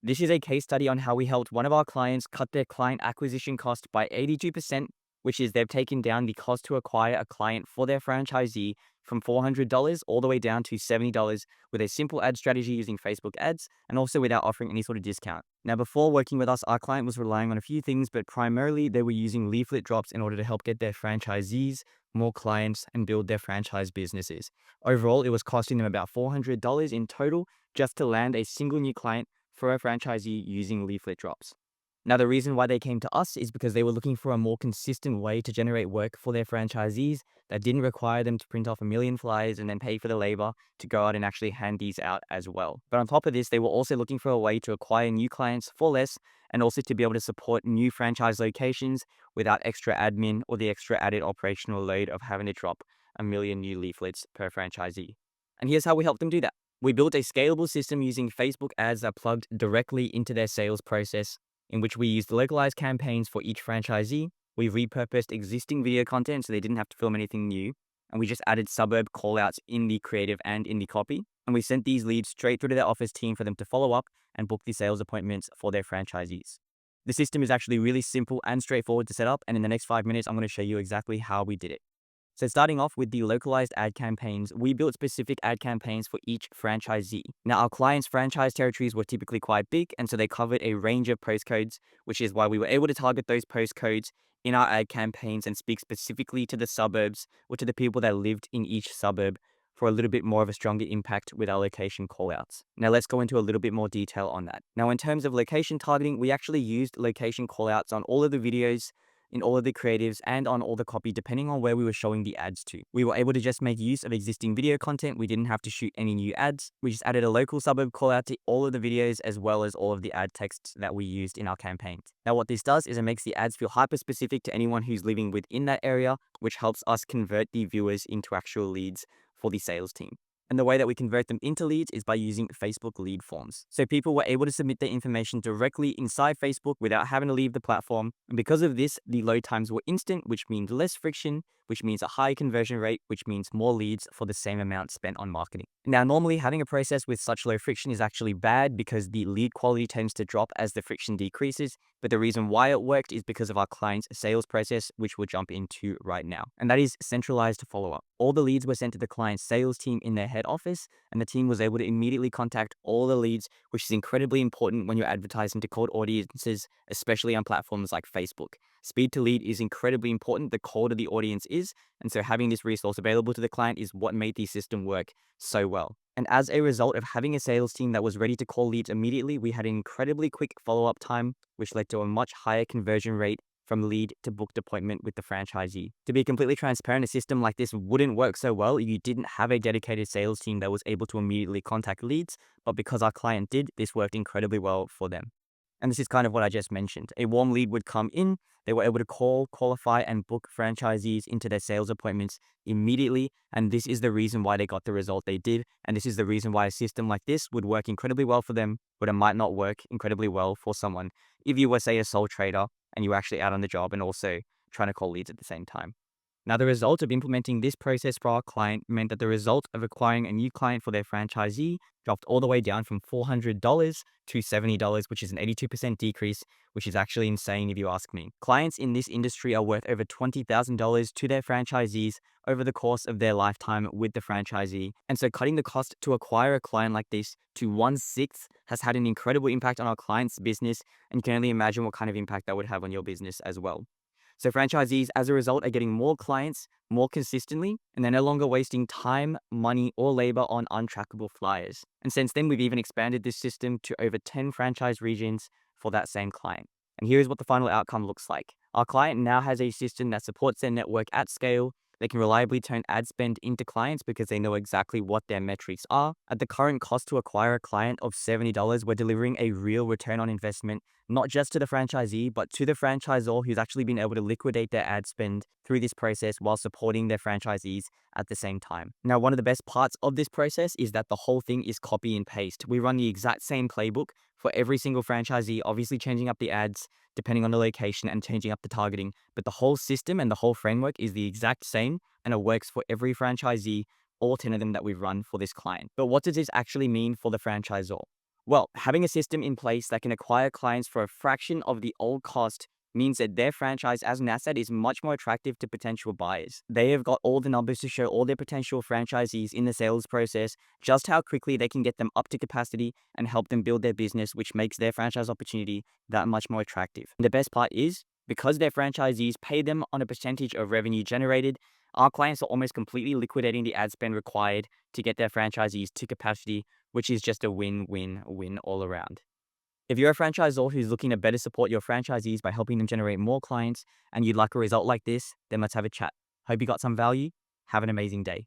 This is a case study on how we helped one of our clients cut their client acquisition cost by 82%, which is they've taken down the cost to acquire a client for their franchisee from $400 all the way down to $70 with a simple ad strategy using Facebook ads and also without offering any sort of discount. Now, before working with us, our client was relying on a few things, but primarily they were using leaflet drops in order to help get their franchisees more clients and build their franchise businesses. Overall, it was costing them about $400 in total just to land a single new client for a franchisee using leaflet drops. Now, the reason why they came to us is because they were looking for a more consistent way to generate work for their franchisees that didn't require them to print off a million flyers and then pay for the labor to go out and actually hand these out as well. But on top of this, they were also looking for a way to acquire new clients for less and also to be able to support new franchise locations without extra admin or the extra added operational load of having to drop a million new leaflets per franchisee. And here's how we helped them do that. We built a scalable system using Facebook ads that plugged directly into their sales process, in which we used localized campaigns for each franchisee. We repurposed existing video content so they didn't have to film anything new. And we just added suburb callouts in the creative and in the copy. And we sent these leads straight through to their office team for them to follow up and book the sales appointments for their franchisees. The system is actually really simple and straightforward to set up. And in the next 5 minutes, I'm going to show you exactly how we did it. So starting off with the localized ad campaigns, we built specific ad campaigns for each franchisee. Now, our clients' franchise territories were typically quite big, and so they covered a range of postcodes, which is why we were able to target those postcodes in our ad campaigns and speak specifically to the suburbs or to the people that lived in each suburb for a little bit more of a stronger impact with our location callouts. Now, let's go into a little bit more detail on that. Now, in terms of location targeting, we actually used location callouts on all of the videos, in all of the creatives, and on all the copy, depending on where we were showing the ads to. We were able to just make use of existing video content. We didn't have to shoot any new ads. We just added a local suburb call out to all of the videos as well as all of the ad texts that we used in our campaigns. Now, what this does is it makes the ads feel hyper specific to anyone who's living within that area, which helps us convert the viewers into actual leads for the sales team. And the way that we convert them into leads is by using Facebook lead forms. So people were able to submit their information directly inside Facebook without having to leave the platform. And because of this, the load times were instant, which means less friction, which means a high conversion rate, which means more leads for the same amount spent on marketing. Now, normally having a process with such low friction is actually bad because the lead quality tends to drop as the friction decreases. But the reason why it worked is because of our client's sales process, which we'll jump into right now. And that is centralized follow-up. All the leads were sent to the client's sales team in their head office, and the team was able to immediately contact all the leads, which is incredibly important when you're advertising to cold audiences, especially on platforms like Facebook. Speed to lead is incredibly important the colder the audience is, and so having this resource available to the client is what made the system work so well. And as a result of having a sales team that was ready to call leads immediately, we had an incredibly quick follow-up time, which led to a much higher conversion rate from lead to booked appointment with the franchisee. To be completely transparent, a system like this wouldn't work so well if you didn't have a dedicated sales team that was able to immediately contact leads, but because our client did, this worked incredibly well for them. And this is kind of what I just mentioned. A warm lead would come in, they were able to call, qualify, and book franchisees into their sales appointments immediately. And this is the reason why they got the result they did. And this is the reason why a system like this would work incredibly well for them, but it might not work incredibly well for someone if you were, say, a sole trader and you were actually out on the job and also trying to call leads at the same time. Now, the result of implementing this process for our client meant that the result of acquiring a new client for their franchisee dropped all the way down from $400 to $70, which is an 82% decrease, which is actually insane if you ask me. Clients in this industry are worth over $20,000 to their franchisees over the course of their lifetime with the franchisee. And so cutting the cost to acquire a client like this to 1/6 has had an incredible impact on our client's business, and you can only imagine what kind of impact that would have on your business as well. So franchisees, as a result, are getting more clients more consistently, and they're no longer wasting time, money, or labor on untrackable flyers. And since then, we've even expanded this system to over 10 franchise regions for that same client. And here's what the final outcome looks like. Our client now has a system that supports their network at scale. They can reliably turn ad spend into clients because they know exactly what their metrics are. At the current cost to acquire a client of $70, we're delivering a real return on investment, not just to the franchisee, but to the franchisor who's actually been able to liquidate their ad spend through this process while supporting their franchisees at the same time. Now, one of the best parts of this process is that the whole thing is copy and paste. We run the exact same playbook for every single franchisee, obviously changing up the ads depending on the location and changing up the targeting. But the whole system and the whole framework is the exact same, and it works for every franchisee, all 10 of them that we've run for this client. But what does this actually mean for the franchisor? Well, having a system in place that can acquire clients for a fraction of the old cost means that their franchise as an asset is much more attractive to potential buyers. They have got all the numbers to show all their potential franchisees in the sales process just how quickly they can get them up to capacity and help them build their business, which makes their franchise opportunity that much more attractive. And the best part is, because their franchisees pay them on a percentage of revenue generated, our clients are almost completely liquidating the ad spend required to get their franchisees to capacity, which is just a win-win-win all around. If you're a franchisor who's looking to better support your franchisees by helping them generate more clients and you'd like a result like this, then let's have a chat. Hope you got some value. Have an amazing day.